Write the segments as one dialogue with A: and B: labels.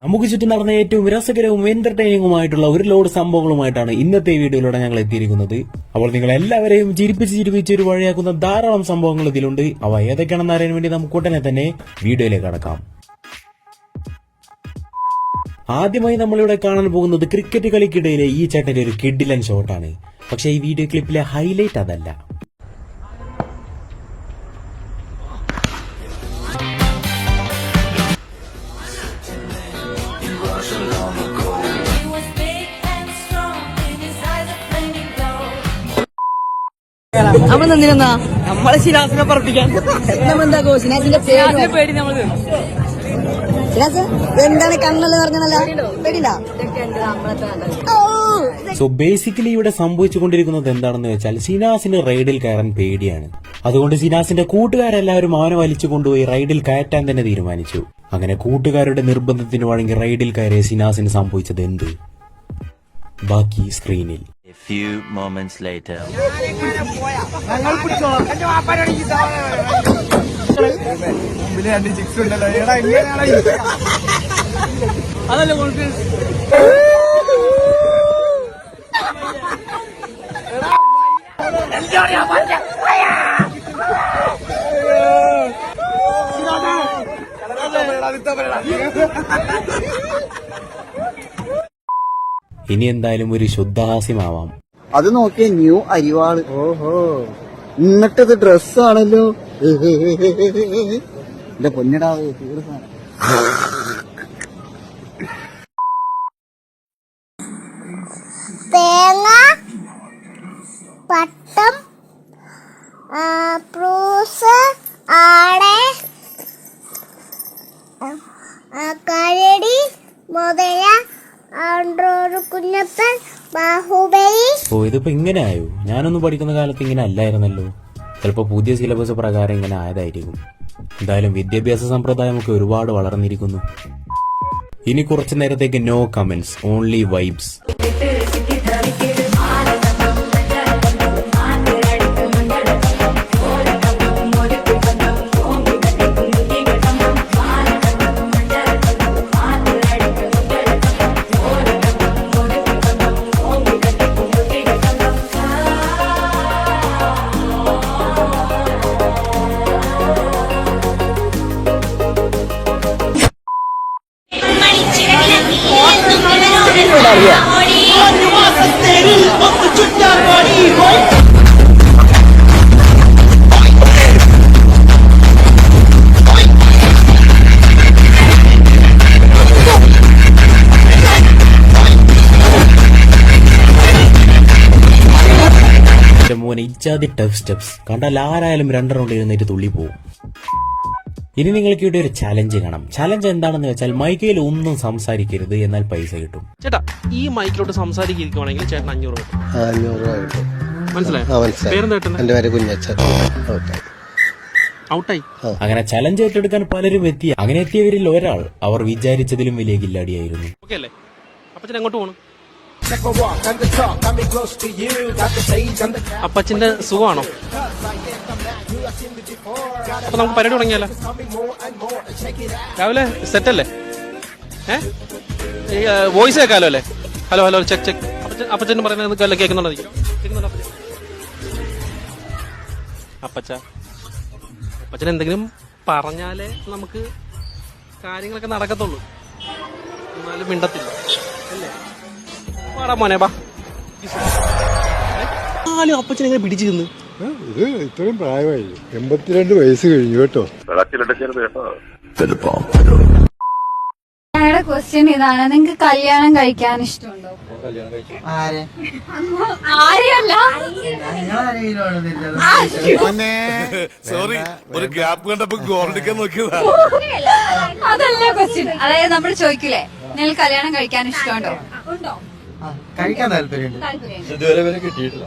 A: നമുക്ക് ചുറ്റും നടന്ന ഏറ്റവും രസകരവും എന്റർടൈനിങ്ങുമായിട്ടുള്ള ഒരു ലോഡ് സംഭവങ്ങളുമായിട്ടാണ് ഇന്നത്തെ വീഡിയോയിലൂടെ ഞങ്ങൾ എത്തിയിരിക്കുന്നത്. അപ്പോൾ നിങ്ങൾ എല്ലാവരെയും ചിരിപ്പിച്ച് ഒരു വഴിയാക്കുന്ന ധാരാളം സംഭവങ്ങൾ ഇതിലുണ്ട്. അവ ഏതൊക്കെയാണെന്ന് അറിയാൻ വേണ്ടി നമുക്ക് ഉടനെ തന്നെ വീഡിയോയിലേക്ക് കടക്കാം. ആദ്യമായി നമ്മളിവിടെ കാണാൻ പോകുന്നത് ക്രിക്കറ്റ് കളിക്കിടയിലെ ഈ ചേട്ടന്റെ ഒരു കിഡിലൻ ഷോട്ടാണ്. പക്ഷേ ഈ വീഡിയോ ക്ലിപ്പിലെ ഹൈലൈറ്റ് അതല്ല.
B: നമ്മൾ നിന്നിരുന്നാ നമ്മളെ ശിലാസിനെ പറപ്പിക്കാൻ എന്താ ശിലാസിന്റെ പേടി നമ്മള് ശിലാസ് എന്താണ് കണ്ണല്ലേ പറഞ്ഞല്ല പേടിയില്ല.
A: സോ ബേസിക്കലി ഇവിടെ സംഭവിച്ചുകൊണ്ടിരിക്കുന്നത് എന്താണെന്ന് വെച്ചാൽ സിനാസിന് റൈഡിൽ കയറാൻ പേടിയാണ്. അതുകൊണ്ട് സിനാസിന്റെ കൂട്ടുകാരെല്ലാവരും അവനെ വലിച്ചു കൊണ്ടുപോയി റൈഡിൽ കയറ്റാൻ തന്നെ തീരുമാനിച്ചു. അങ്ങനെ കൂട്ടുകാരുടെ നിർബന്ധത്തിന് വഴങ്ങി റൈഡിൽ കയറിയ സിനാസിന് സംഭവിച്ചത് എന്ത്? ബാക്കി സ്ക്രീനിൽ.
C: A few moments later.
A: ഇനി എന്തായാലും ഒരു ശുദ്ധഹാസ്യമാവാം.
D: അത് നോക്കിയ ന്യൂ അരിവാള്. ഓഹോ, എന്നിട്ടത് ഡ്രസ്സാണല്ലോ. എന്റെ പൊന്നിടാ
E: തേങ്ങ, പട്ടം, പ്രൂസ്, ആടെ, കരടി, മുതല, ആൻഡ്രോട് കുഞ്ഞപ്പൻ, ബാഹുബലി.
A: ഓ, ഇതിപ്പോ ഇങ്ങനെ ആയോ? ഞാനൊന്നും പഠിക്കുന്ന കാലത്ത് ഇങ്ങനെ അല്ലായിരുന്നല്ലോ. ചിലപ്പോ പുതിയ സിലബസ് പ്രകാരം ഇങ്ങനെ ആയതായിരിക്കും. എന്തായാലും വിദ്യാഭ്യാസ സമ്പ്രദായമൊക്കെ ഒരുപാട് വളർന്നിരിക്കുന്നു. ഇനി കുറച്ചു നേരത്തേക്ക് നോ കമന്റ്സ്, ഓൺലി വൈബ്സ്. മോനെ ഇച്ചാതി ടഫ് സ്റ്റെപ്സ് കണ്ടാൽ ആരായാലും 2 റൗണ്ട് എഴുന്നേറ്റ് തുള്ളി പോവും. ഇനി നിങ്ങൾക്ക് ഇവിടെ ഒരു ചലഞ്ച് കാണാം. ചലഞ്ച് എന്താണെന്ന് വെച്ചാൽ മൈക്കിൽ ഒന്നും സംസാരിക്കരുത്, എന്നാൽ പൈസ കിട്ടും.
F: ചേട്ടാ, ഈ മൈക്കിലോട്ട് സംസാരിക്കുകയാണെങ്കിൽ ചേട്ടൻ 500 കിട്ടും. മനസ്സിലായോ?
D: എന്റെ പേര് കുഞ്ഞച്ഛൻ.
F: ഔട്ടായി.
A: അങ്ങനെ ചലഞ്ച് ഏറ്റെടുക്കാൻ പലരും എത്തി. അങ്ങനെ എത്തിയവരിൽ ഒരാൾ അവർ വിചാരിച്ചതിലും വലിയ കില്ലാടിയായിരുന്നു.
F: ഓക്കെ അല്ലേ? അപ്പച്ചൻ എങ്ങോട്ട് പോകണം? അപ്പച്ചന്റെ സുഖമാണോ? അപ്പൊ നമുക്ക് പരിപാടി തുടങ്ങിയാലോ? രാവിലെ സെറ്റ് അല്ലേ? വോയിസ് കേൾക്കാലോ അല്ലേ? Hello hello, check check. അപ്പച്ചൻ പറയുന്നത് കേൾക്കുന്നുണ്ടോ? അപ്പച്ചൻ എന്തെങ്കിലും പറഞ്ഞാലേ നമുക്ക് കാര്യങ്ങളൊക്കെ നടക്കത്തുള്ളൂ. എന്നാലും മിണ്ടത്തില്ല അല്ലേ? പാടാ മോനെ, ബാ. അപ്പച്ചൻ എങ്ങനെ പിടിച്ചു നിന്ന്?
G: ഇത് ഇത്രയും പ്രായമായി, 82 വയസ്സ് കഴിഞ്ഞു കേട്ടോ.
H: ഞങ്ങളുടെ ക്വസ്റ്റ്യൻ ഇതാണ്: നിങ്ങൾക്ക് കല്യാണം കഴിക്കാൻ ഇഷ്ടമുണ്ടോ? ആരെയല്ല,
G: സോറി, ഒരു ഗ്യാപ്പ് കണ്ടപ്പോ ഗോൾഡിക്കാൻ നോക്കിയതാ.
H: അതല്ല ക്വസ്റ്റ്യൻ. അതായത് നമ്മൾ ചോദിക്കില്ലേ, നിങ്ങൾക്ക് കല്യാണം കഴിക്കാൻ ഇഷ്ടമുണ്ടോ? ഉണ്ടോ?
D: കഴിക്കാൻ താല്പര്യമുണ്ട്.
G: ഇതുവരെ വരെ കിട്ടിയിട്ടില്ല.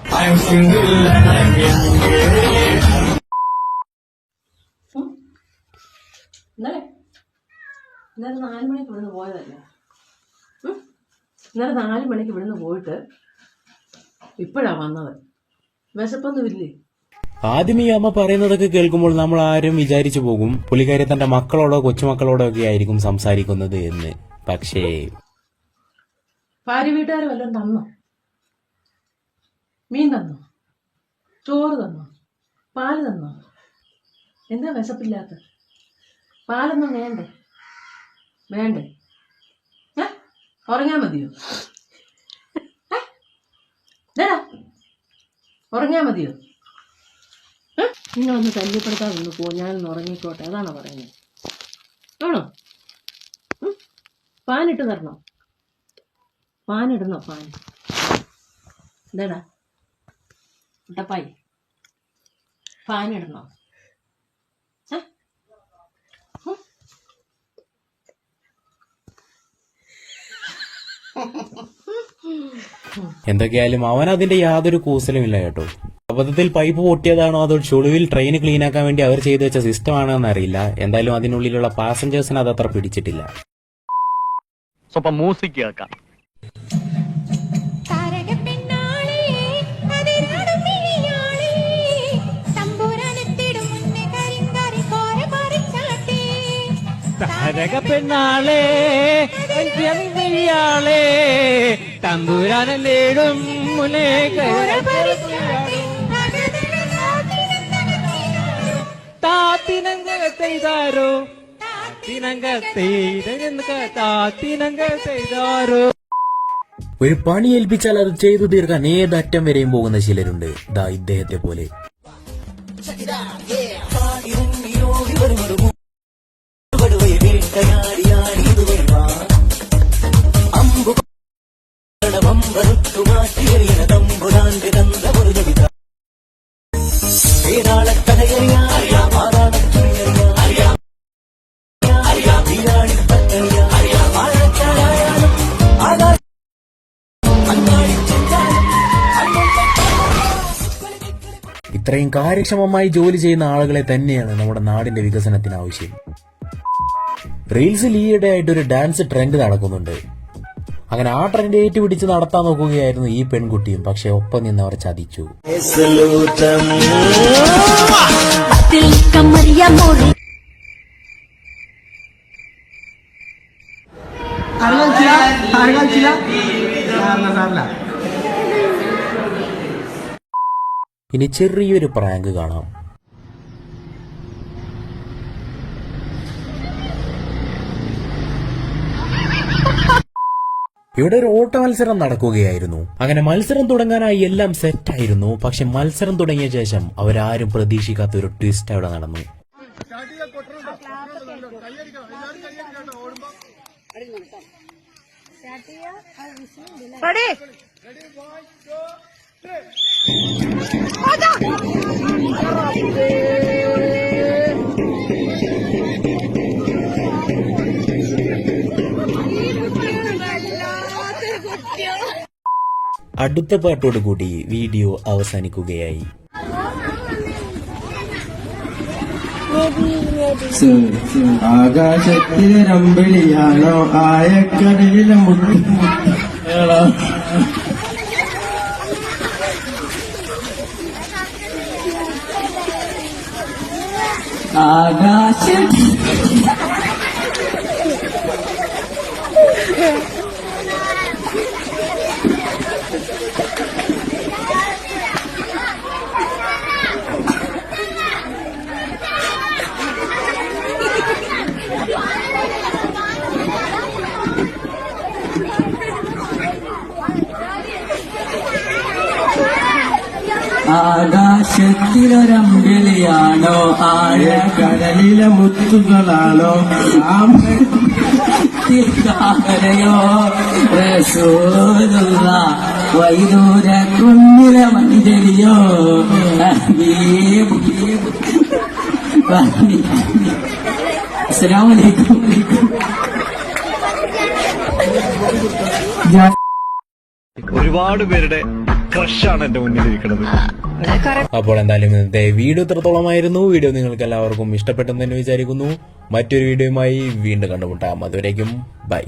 B: ഇന്നലെ 4 മണിക്ക് ഇവിടുന്ന് പോയതല്ലേ? ഇന്നലെ 4 മണിക്ക് ഇവിടുന്ന് പോയിട്ട് ഇപ്പോഴാ വന്നത്. വിശപ്പൊന്നുമില്ലേ?
A: ആദ്യം ഈ അമ്മ പറയുന്നതൊക്കെ കേൾക്കുമ്പോൾ നമ്മൾ ആരും വിചാരിച്ചു പോകും പുള്ളിക്കാരി തന്റെ മക്കളോടോ കൊച്ചുമക്കളോടോ ഒക്കെ ആയിരിക്കും സംസാരിക്കുന്നത് എന്ന്. പക്ഷേ
B: ഭാര്യ വീട്ടുകാർ വല്ലതും തന്നോ? മീൻ തന്നോ? ചോറ് തന്നോ? പാല് തന്നോ? എന്താ വിശപ്പില്ലാത്ത? പാലൊന്നും വേണ്ടേ? വേണ്ടേ? ഉറങ്ങാൻ മതിയോ? ഉറങ്ങാൻ മതിയോ? നിങ്ങളൊന്ന് തല്ലിപ്പെടുത്താതെ ഒന്ന് പോ, ഞാനൊന്ന് ഉറങ്ങിക്കോട്ടെ, അതാണോ പറയുന്നത്? ആണോ? ഫാനിട്ട് തരണോ? ഫാനിടണോ? ഫാൻ എന്താടാ കുട്ടപ്പായി, ഫാനിടണോ?
A: എന്തൊക്കെയായാലും അവൻ അതിന്റെ യാതൊരു കൂസലുമില്ല കേട്ടോ. അബദ്ധത്തിൽ പൈപ്പ് പൊട്ടിയതാണോ അതോ ചുളിവിൽ ട്രെയിൻ ക്ലീൻ ആക്കാൻ വേണ്ടി അവർ ചെയ്തു വെച്ച സിസ്റ്റം ആണോ എന്നറിയില്ല. എന്തായാലും അതിനുള്ളിലുള്ള പാസഞ്ചേഴ്സിന് അതത്ര പിടിച്ചിട്ടില്ല.
F: സ്വപ്പം മ്യൂസിക് കേൾക്കാം.
I: പെണ്ണാളേ തമ്പുരാനല്ലേടും മുലേ താത്തിനങ്കോ താത്തിനങ്കോ.
A: ഒരു പണി ഏൽപ്പിച്ചാൽ അത് ചെയ്തു തീർക്കാൻ ഏതറ്റം വരെയും പോകുന്ന ചിലരുണ്ട്. ദാ ഇദ്ദേഹത്തെ പോലെ. ഇത്രയും കാര്യക്ഷമമായി ജോലി ചെയ്യുന്ന ആളുകളെ തന്നെയാണ് നമ്മുടെ നാടിന്റെ വികസനത്തിന് ആവശ്യം. റീൽസിൽ ഈയിടെ ആയിട്ട് ഒരു ഡാൻസ് ട്രെൻഡ് നടക്കുന്നുണ്ട്. അങ്ങനെ ആ ട്രെൻഡ് ഏറ്റുപിടിച്ച് നടത്താൻ നോക്കുകയായിരുന്നു ഈ പെൺകുട്ടിയും. പക്ഷെ ഒപ്പം നിന്നവർ ചതിച്ചു. ഇനി ചെറിയൊരു പ്രാങ്ക് കാണാം. ഇവിടെ ഒരു ഓട്ട മത്സരം നടക്കുകയായിരുന്നു. അങ്ങനെ മത്സരം തുടങ്ങാനായി എല്ലാം സെറ്റായിരുന്നു. പക്ഷെ മത്സരം തുടങ്ങിയ ശേഷം അവരാരും പ്രതീക്ഷിക്കാത്ത ഒരു ട്വിസ്റ്റ് അവിടെ നടന്നു. അടുത്ത പാട്ടോട് കൂടി വീഡിയോ അവസാനിക്കുകയായി.
I: ആകാശത്തിലെ രമ്പിളിയാണോ ആയക്കടലിലെ മുട്ടുകളോ ആകാശം ആകാശത്തിലൊരമ്പിളിയാണോ ആഴക്കടലിലെ മുത്തുകളാണോ താമരയോ റസൂലുള്ള വൈദൂര കുന്നിലെ മഞ്ചരിയോ അസ്സലാമു അലൈക്കും.
J: ഒരുപാട് പേരുടെ ക്രഷാണ് എന്റെ മുന്നിൽ ഇരിക്കുന്നത്.
A: അപ്പോൾ എന്തായാലും ഇന്നത്തെ വീഡിയോ ഇത്രത്തോളമായിരുന്നു. വീഡിയോ നിങ്ങൾക്ക് എല്ലാവർക്കും ഇഷ്ടപ്പെട്ടെന്ന് തന്നെ വിചാരിക്കുന്നു. മറ്റൊരു വീഡിയോയുമായി വീണ്ടും കണ്ടുമുട്ടാം. അതുവരേക്കും ബൈ.